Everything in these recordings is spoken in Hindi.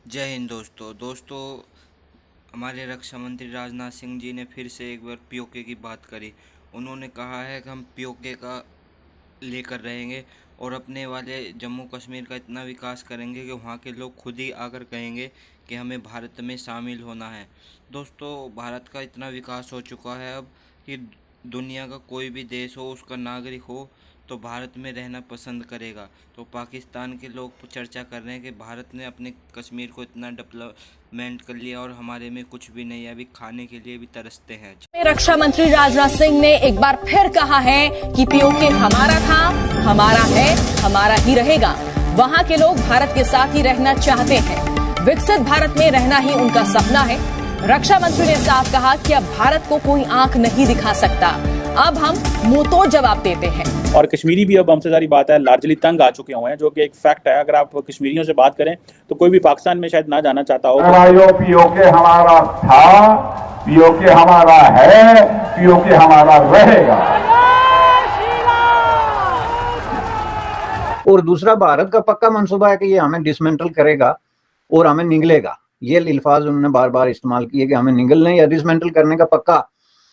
जय हिंद दोस्तों। हमारे रक्षा मंत्री राजनाथ सिंह जी ने फिर से एक बार पीओके की बात करी। उन्होंने कहा है कि हम पीओके का लेकर रहेंगे और अपने वाले जम्मू कश्मीर का इतना विकास करेंगे कि वहाँ के लोग खुद ही आकर कहेंगे कि हमें भारत में शामिल होना है। दोस्तों, भारत का इतना विकास हो चुका है अब कि दुनिया का कोई भी देश हो, उसका नागरिक हो तो भारत में रहना पसंद करेगा। तो पाकिस्तान के लोग चर्चा कर रहे हैं कि भारत ने अपने कश्मीर को इतना डेवलपमेंट कर लिया और हमारे में कुछ भी नहीं है, अभी खाने के लिए भी तरसते हैं। रक्षा मंत्री राजनाथ सिंह ने एक बार फिर कहा है कि पीओके हमारा था, हमारा है, हमारा ही रहेगा। वहां के लोग भारत के साथ ही रहना चाहते हैं। विकसित भारत में रहना ही उनका सपना है। रक्षा मंत्री ने साफ कहा कि अब भारत को कोई आंख नहीं दिखा सकता। अब हम मुंहतोड़ जवाब देते हैं। और कश्मीरी भी अब हमसे सारी बात है लार्जली तंग आ चुके हुए हैं, जो कि एक फैक्ट है। अगर आप कश्मीरियों से बात करें तो कोई भी पाकिस्तान में शायद ना जाना चाहता हो। पीओके हमारा था, पीओके हमारा है, पीओके हमारा रहेगा। और दूसरा, भारत का पक्का मंसूबा है कि ये हमें डिसमेंटल करेगा और हमें निगलेगा। ये अल्फाज उन्होंने बार बार इस्तेमाल किए कि हमें निगलने या डिसमेंटल करने का पक्का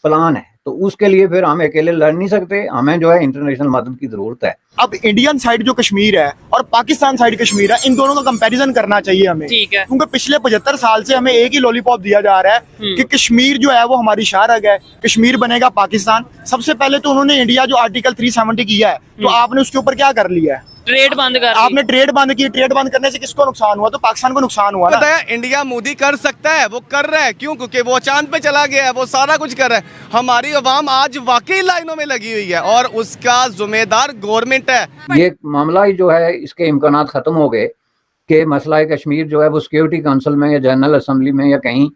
प्लान है। तो उसके लिए फिर हम अकेले लड़ नहीं सकते, हमें जो है इंटरनेशनल मदद की जरूरत है। अब इंडियन साइड जो कश्मीर है और पाकिस्तान साइड कश्मीर है, इन दोनों का कंपैरिजन करना चाहिए हमें। ठीक है, क्योंकि पिछले 75 साल से हमें एक ही लॉलीपॉप दिया जा रहा है कि कश्मीर जो है वो हमारी शाहरग है, कश्मीर बनेगा पाकिस्तान। सबसे पहले तो उन्होंने इंडिया जो आर्टिकल 370 किया है, तो आपने उसके ऊपर क्या कर लिया है? ट्रेड बंद कर आपने ट्रेड बंद की। ट्रेड बंद करने से किसको नुकसान हुआ? तो पाकिस्तान को नुकसान हुआ ना। इंडिया मोदी कर सकता है, वो कर रहा है। क्यों? क्योंकि वो चांद पे चला गया है, वो सारा कुछ कर रहा है। हमारी अवाम आज वाकई लाइनों में लगी हुई है और उसका जिम्मेदार गवर्नमेंट है। ये मामला ही जो है, इसके इम्कानात खत्म हो गए कि मसला कश्मीर जो है वो सिक्योरिटी काउंसिल में या जनरल असेंबली में या कहीं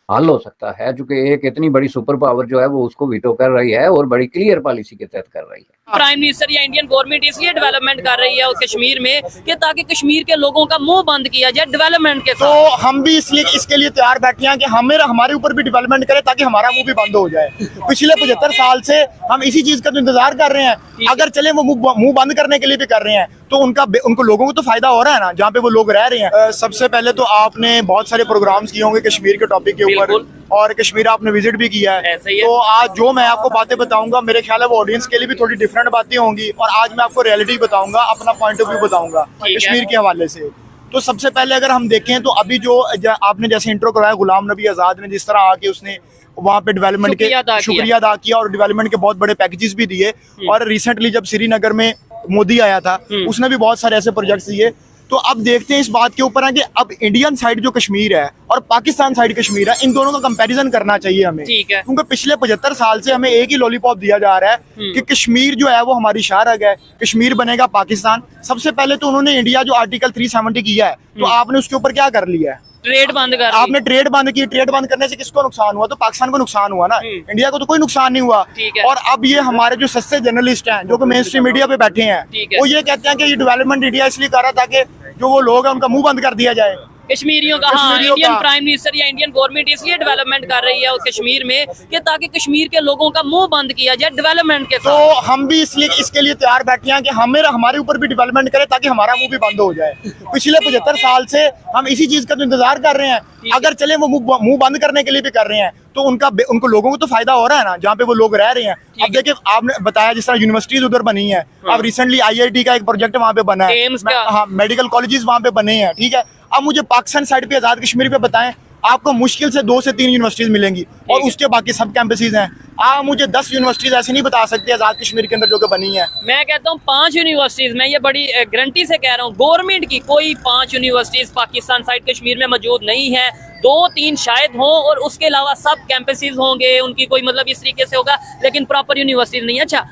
हल हो सकता है, चूंकि एक इतनी बड़ी सुपर पावर जो है वो उसको वीटो कर रही है और बड़ी क्लियर पॉलिसी के तहत कर रही है। प्राइम मिनिस्टर या इंडियन गवर्नमेंट इसलिए डेवलपमेंट कर रही है कश्मीर में कि ताकि कश्मीर के लोगों का मुंह बंद किया जाए डेवलपमेंट के साथ। तो हम भी इसलिए इसके लिए तैयार बैठे हैं कि हमारे ऊपर भी डेवलपमेंट करे ताकि हमारा मुंह भी बंद हो जाए। पिछले 75 साल से हम इसी चीज का तो इंतजार कर रहे हैं। अगर चले वो मुंह बंद करने के लिए भी कर रहे हैं तो उनको लोगों को तो फायदा हो रहा है ना, जहाँ पे वो लोग रह रहे हैं। सबसे पहले तो आपने बहुत सारे प्रोग्राम्स किए होंगे कश्मीर के टॉपिक के ऊपर, और कश्मीर आपने विजिट भी किया है। तो आज जो मैं आपको बातें बताऊंगा, मेरे ख्याल है वो ऑडियंस के लिए भी थोड़ी डिफरेंट बातें होंगी। और आज मैं आपको रियलिटी बताऊंगा, अपना पॉइंट ऑफ व्यू बताऊंगा कश्मीर के हवाले से। तो सबसे पहले अगर हम देखें तो अभी जो आपने जैसे इंट्रो कराया, गुलाम नबी आजाद ने जिस तरह आके उसने वहाँ पे डेवलपमेंट के शुक्रिया अदा किया और डेवलपमेंट के बहुत बड़े पैकेजेस भी दिए। और रिसेंटली जब श्रीनगर में मोदी आया था, उसने भी बहुत सारे ऐसे प्रोजेक्ट्स दिए। तो अब देखते हैं इस बात के ऊपर है कि अब इंडियन साइड जो कश्मीर है और पाकिस्तान साइड कश्मीर है, इन दोनों का कंपैरिजन करना चाहिए हमें। ठीक है, क्योंकि पिछले 75 साल से हमें एक ही लॉलीपॉप दिया जा रहा है कि कश्मीर जो है वो हमारी शाहरग है, कश्मीर बनेगा पाकिस्तान। सबसे पहले तो उन्होंने इंडिया जो आर्टिकल 370 किया है, तो आपने उसके ऊपर क्या कर लिया है? ट्रेड बंद कर। आपने ट्रेड बंद की। ट्रेड बंद करने से किसको नुकसान हुआ? तो पाकिस्तान को नुकसान हुआ ना, इंडिया को तो कोई नुकसान नहीं हुआ। और अब ये हमारे जो सस्ते जर्नलिस्ट हैं जो कि मेन स्ट्रीम मीडिया पे बैठे हैं, वो ये कहते हैं कि ये डेवलपमेंट इंडिया इसलिए कर रहा था कि जो वो लोग हैं उनका मुंह बंद कर दिया जाए कश्मीरियों का। हाँ, इंडियन प्राइम मिनिस्टर या इंडियन गवर्नमेंट इसलिए डेवलपमेंट कर रही है कश्मीर में कि ताकि कश्मीर के लोगों का मुंह बंद किया जाए डेवलपमेंट के साथ। तो हम भी इसलिए इसके लिए तैयार बैठे हैं कि हमारे ऊपर भी डेवलपमेंट करे ताकि हमारा मुंह भी बंद हो जाए। पिछले 75 साल से हम इसी चीज का तो इंतजार कर रहे हैं। अगर चले वो मुंह बंद करने के लिए भी कर रहे हैं तो उनको लोगों को तो फायदा हो रहा है ना, जहाँ पे वो लोग रह रहे हैं। अब देखिए, आपने बताया जिस तरह यूनिवर्सिटीज उधर बनी है, अब रिसेंटली IIT का एक प्रोजेक्ट वहाँ पे बना है, हाँ, मेडिकल कॉलेजेस वहाँ पे बने हैं। ठीक है, अब मुझे पाकिस्तान साइड पे आजाद कश्मीर पे बताएं, आपको मुश्किल से 2 से 3 यूनिवर्सिटीज मिलेंगी और उसके बाकी सब कैंपसेस हैं। आप मुझे 10 यूनिवर्सिटीज ऐसे नहीं बता सकते आजाद कश्मीर के अंदर जो कि बनी है। मैं कहता हूँ 5 यूनिवर्सिटीज, मैं ये बड़ी गारंटी से कह रहा हूँ, गवर्नमेंट की कोई 5 यूनिवर्सिटीज पाकिस्तान साइड कश्मीर में मौजूद नहीं है। 2-3 शायद हों और उसके अलावा सब कैंपसेस होंगे, उनकी कोई मतलब इस तरीके से होगा, लेकिन प्रॉपर यूनिवर्सिटीज नहीं है। अच्छा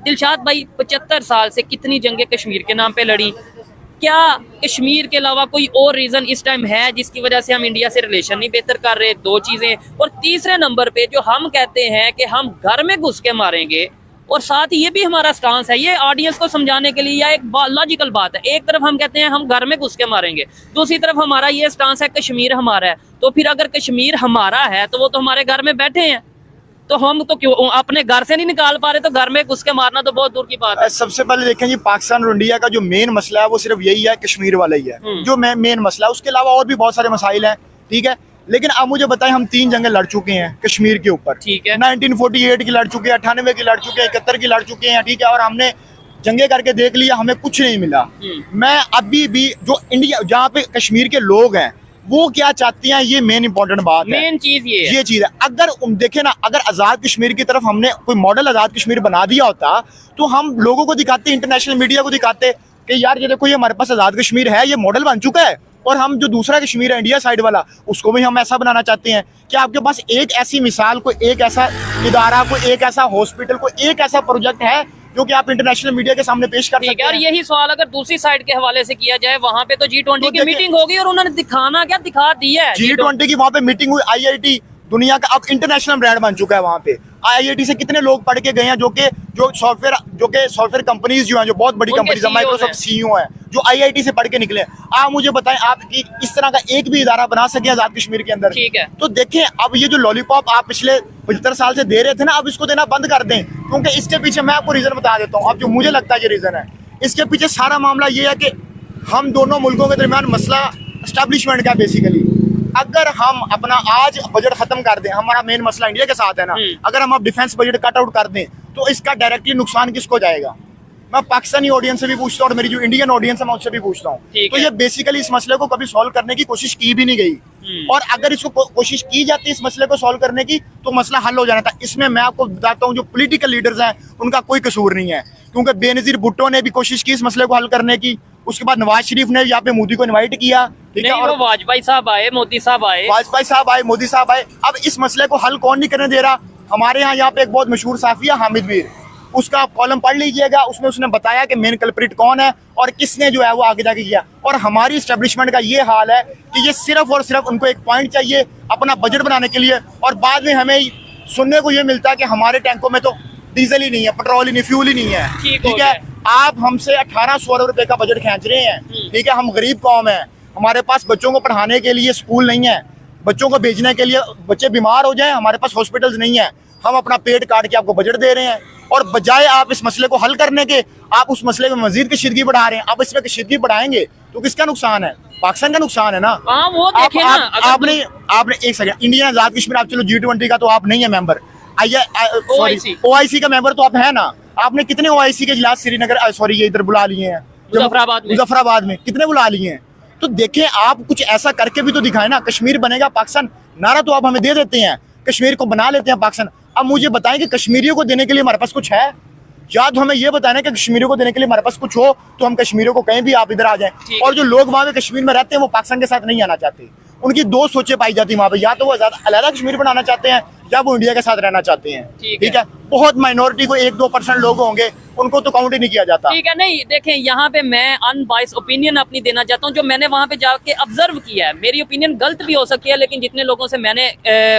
दिलशाद भाई, 75 साल से कितनी जंगें कश्मीर के नाम पे लड़ी? क्या कश्मीर के अलावा कोई और रीजन इस टाइम है जिसकी वजह से हम इंडिया से रिलेशन नहीं बेहतर कर रहे? 2 चीजें। और तीसरे नंबर पे जो हम कहते हैं कि हम घर में घुस के मारेंगे, और साथ ही ये भी हमारा स्टांस है, ये ऑडियंस को समझाने के लिए या एक लॉजिकल बात है। एक तरफ हम कहते हैं हम घर में घुस के मारेंगे, दूसरी तरफ हमारा ये स्टांस है कश्मीर हमारा है। तो फिर अगर कश्मीर हमारा है तो वो तो हमारे घर में बैठे हैं, तो हम तो क्यों अपने घर से नहीं निकाल पा रहे, तो घर में घुस के मारना तो बहुत दूर की बात है। सबसे पहले देखें जी, पाकिस्तान और इंडिया का जो मेन मसला है वो सिर्फ यही है, कश्मीर वाला ही है जो मेन मसला है। उसके अलावा और भी बहुत सारे मसाइल हैं, ठीक है। लेकिन अब मुझे बताएं, हम 3 जंगें लड़ चुके हैं कश्मीर के ऊपर, ठीक है। 1948 की लड़ चुके हैं, 98 की लड़ चुके हैं, 71 की लड़ चुके हैं, ठीक है। और हमने जंगे करके देख लिया, हमें कुछ नहीं मिला। मैं अभी भी जो इंडिया, जहाँ पे कश्मीर के लोग हैं वो क्या चाहते हैं, ये मेन इंपॉर्टेंट बात है, मेन चीज ये चीज है। अगर देखे ना, अगर आजाद कश्मीर की तरफ हमने कोई मॉडल आजाद कश्मीर बना दिया होता तो हम लोगों को दिखाते, इंटरनेशनल मीडिया को दिखाते कि यार ये देखो, ये हमारे पास आजाद कश्मीर है, ये मॉडल बन चुका है। और हम जो दूसरा कश्मीर है इंडिया साइड वाला, उसको भी हम ऐसा बनाना चाहते हैं। क्या आपके पास एक ऐसी मिसाल, कोई एक ऐसा इदारा, कोई एक ऐसा हॉस्पिटल, कोई एक ऐसा प्रोजेक्ट है जो कि आप इंटरनेशनल मीडिया के सामने पेश कर सकते हैं? और यही सवाल अगर दूसरी साइड के हवाले से किया जाए, वहाँ पे तो G20 की मीटिंग होगी और उन्होंने दिखाना क्या, दिखा दिया है। G20 की वहाँ पे मीटिंग हुई, IIT दुनिया का अब इंटरनेशनल ब्रांड बन चुका है। वहाँ पे IIT से कितने लोग पढ़ के गए हैं, जो सॉफ्टवेयर कंपनीज जो हैं, जो बहुत बड़ी कंपनीज है, माइक्रोसॉफ्ट CEO हैं, जो IIT से पढ़ के निकले। आप मुझे बताएं, आप इस तरह का एक भी इदारा बना सके आजाद कश्मीर के अंदर? ठीक है। तो देखें, अब ये जो लॉलीपॉप आप पिछले 75 साल से दे रहे थे ना, अब इसको देना बंद कर दें, क्योंकि इसके पीछे मैं आपको रीजन बता देता हूँ। अब जो मुझे लगता है ये रीजन है, इसके पीछे सारा मामला ये है कि हम दोनों मुल्कों के दरमियान मसला एस्टेब्लिशमेंट का बेसिकली। अगर हम अपना आज बजट खत्म कर दें, हमारा मेन मसला इंडिया के साथ है ना, अगर हम अब डिफेंस बजट कट आउट कर दें तो इसका डायरेक्टली नुकसान किसको जाएगा? मैं पाकिस्तानी ऑडियंस से भी पूछता हूँ और मेरी जो इंडियन ऑडियंस है मैं उससे भी पूछता हूँ। तो ये बेसिकली इस मसले को कभी सॉल्व करने की कोशिश की भी नहीं गई। और अगर इसको कोशिश की जाती इस मसले को सॉल्व करने की तो मसला हल हो जाना था। इसमें मैं आपको बताता हूँ, जो पॉलिटिकल लीडर्स हैं उनका कोई कसूर नहीं है, क्योंकि बेनजीर भुट्टो ने भी कोशिश की इस मसले को हल करने की। उसके बाद नवाज शरीफ ने यहाँ पे मोदी को इनवाइट किया, ठीक है, और वाजपेयी साहब आए, मोदी साहब आए, मोदी साहब आए। अब इस मसले को हल कौन नहीं करने दे रहा? हमारे यहाँ पे एक बहुत मशहूर साफी है हामिद वीर, उसका कॉलम पढ़ लीजिएगा, उसमें उसने बताया कि मेन कल्प्रिट कौन है और किसने जो है वो आगे जाके किया। और हमारी एस्टेब्लिशमेंट का ये हाल है कि ये सिर्फ और सिर्फ उनको एक पॉइंट चाहिए अपना बजट बनाने के लिए, और बाद में हमें सुनने को ये मिलता है कि हमारे टैंकों में तो डीजल ही नहीं है, पेट्रोल ही नहीं, फ्यूल ही नहीं है, ठीक है। आप हमसे 1800 अरब रुपए का बजट खींच रहे हैं, ठीक है। हम गरीब कौम है, हमारे पास बच्चों को पढ़ाने के लिए स्कूल नहीं है, बच्चों को भेजने के लिए, बच्चे बीमार हो जाएं, हमारे पास हॉस्पिटल्स नहीं है, हम अपना पेट काट के आपको बजट दे रहे हैं। और बजाय आप इस मसले को हल करने के, आप उस मसले में मजीद कशीदगी बढ़ा रहे हैं। अब इसमें कशीदगी बढ़ाएंगे तो किसका नुकसान है? पाकिस्तान का नुकसान है ना। वो देखें ना, आपने एक सेकंड, इंडियन आजाद कश्मीर, आप चलो G20 का तो आप नहीं है मेंबर, OIC का मेंबर तो आप है ना। आपने कितने OIC के इजलास श्रीनगर, ये इधर बुला लिए हैं, मुजफ्फराबाद में कितने बुला लिए हैं? तो देखें, आप कुछ ऐसा करके भी तो दिखाएं ना। कश्मीर बनेगा पाकिस्तान नारा तो आप हमें दे देते हैं, कश्मीर को बना लेते हैं पाकिस्तान। अब मुझे बताएं कि कश्मीरियों को देने के लिए हमारे पास कुछ है? या तो हमें ये बताना कि कश्मीरियों को देने के लिए हमारे पास कुछ हो तो हम कश्मीरियों को कहीं भी आप इधर आ जाएं। और जो लोग वहाँ पे कश्मीर में रहते हैं वो पाकिस्तान के साथ नहीं आना चाहते। उनकी दो सोचें पाई जाती है वहाँ पे, या तो वो अलग कश्मीर बनाना चाहते हैं या वो इंडिया के साथ रहना चाहते हैं, ठीक है। बहुत माइनॉरिटी को 1-2% लोग होंगे, उनको तो काउंट ही नहीं किया जाता, ठीक है। नहीं देखें, यहाँ पे मैं अनबाइस ओपिनियन अपनी देना चाहता हूँ। जो मैंने वहाँ पे जाके ऑब्जर्व किया है, मेरी ओपिनियन गलत भी हो सकती है, लेकिन जितने लोगों से मैंने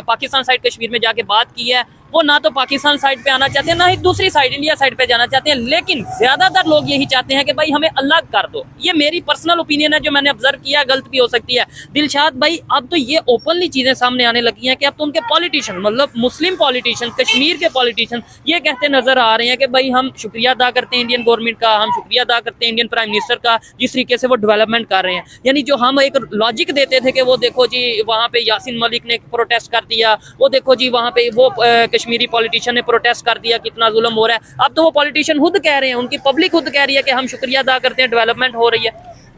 पाकिस्तान साइड कश्मीर में जाके बात की है, वो ना तो पाकिस्तान साइड पे आना चाहते हैं, ना ही दूसरी साइड इंडिया साइड पे जाना चाहते हैं। लेकिन ज्यादातर लोग यही चाहते हैं कि भाई हमें अलग कर दो। ये मेरी पर्सनल ओपिनियन है, जो मैंने ऑब्जर्व किया, गलत भी हो सकती है। दिलशाद भाई, अब तो ये ओपनली चीजें सामने आने लगी हैं कि अब तो उनके पॉलिटिशियन, मतलब मुस्लिम पॉलिटिशियन, कश्मीर के पॉलिटिशियन ये कहते नजर आ रहे हैं कि भाई हम शुक्रिया अदा करते हैं इंडियन गवर्नमेंट का, हम शुक्रिया अदा करते हैं इंडियन प्राइम मिनिस्टर का, जिस तरीके से वो डेवलपमेंट कर रहे हैं। यानी जो हम एक लॉजिक देते थे कि वो देखो जी वहाँ पे यासीन मलिक ने प्रोटेस्ट कर दिया, वो देखो जी वहाँ पे वो कश्मीरी पॉलिटिशियन ने प्रोटेस्ट कर दिया, कितना जुल्म हो रहा है। अब तो वो पॉलिटिशियन खुद कह रहे हैं, उनकी पब्लिक खुद कह रही है कि हम शुक्रिया अदा करते हैं, डेवलपमेंट हो रही है।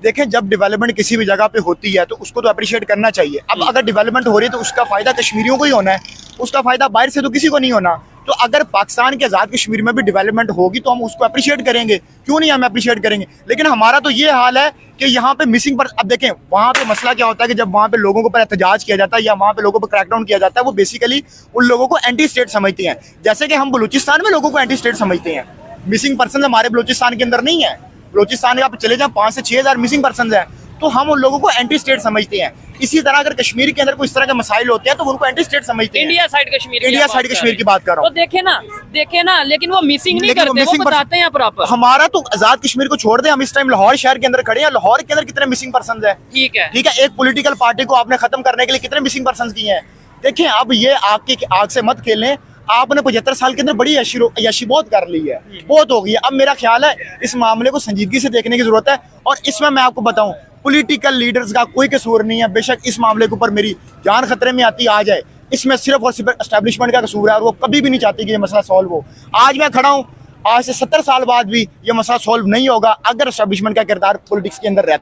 देखें, जब डेवलपमेंट किसी भी जगह पे होती है तो उसको तो अप्रिशिएट करना चाहिए। अब अगर डेवलपमेंट हो रही है तो उसका फायदा कश्मीरियों को ही होना है, उसका फायदा बाहर से तो किसी को नहीं होना। तो अगर पाकिस्तान के आजाद कश्मीर में भी डेवलपमेंट होगी तो हम उसको अप्रिशिएट करेंगे, क्यों नहीं हम अप्रिशिएट करेंगे। लेकिन हमारा तो ये हाल है कि यहाँ पे मिसिंग पर, अब देखें वहाँ पे मसला क्या होता है कि जब वहाँ पे लोगों के ऊपर एहतजाज किया जाता है या वहाँ पे लोगों पर क्रैकडाउन किया जाता है, वो बेसिकली उन लोगों को एंटी स्टेट समझते हैं। जैसे कि हम बलूचिस्तान में लोगों को एंटी स्टेट समझते हैं। मिसिंग पर्सन हमारे बलूचिस्तान के अंदर नहीं है। बलूचिस्तान में आप चले जाए 5 से 6 हज़ार मिसिंग पर्सन है, तो हम उन लोगों को एंटी स्टेट समझते हैं। इसी तरह अगर कश्मीर के अंदर कोई इस तरह के मसाइल होते हैं तो उनको एंटी स्टेट समझते हैं। इंडिया साइड कश्मीर की बात कर रहा हूँ। तो देखे ना, लेकिन वो मिसिंग नहीं करते, वो बताते हैं प्रॉपर। हमारा तो आजाद कश्मीर को छोड़ दे, हम इस टाइम लाहौर शहर के अंदर खड़े हैं। लाहौर के अंदर कितने मिसिंग पर्सन है, ठीक है। एक पॉलिटिकल पार्टी को आपने खत्म करने के लिए कितने मिसिंग पर्सन किए हैं। देखें, अब ये आग से मत खेलें। आपने 75 साल के अंदर बड़ी यशी बहुत कर ली है, बहुत हो गई है। अब मेरा ख्याल है इस मामले को संजीदगी से देखने की जरूरत है। और इसमें मैं आपको बताऊं, पॉलिटिकल लीडर्स का कोई कसूर नहीं है। बेशक इस मामले के ऊपर मेरी जान खतरे में आती आ जाए, इसमें सिर्फ और सिर्फ एस्टेब्लिशमेंट का कसूर है और वो कभी भी नहीं चाहती कि ये मसला सॉल्व हो। आज मैं खड़ा हूँ, आज से 70 साल बाद भी ये मसला सॉल्व नहीं होगा अगर एस्टेब्लिशमेंट का किरदार पॉलिटिक्स के अंदर रहता है।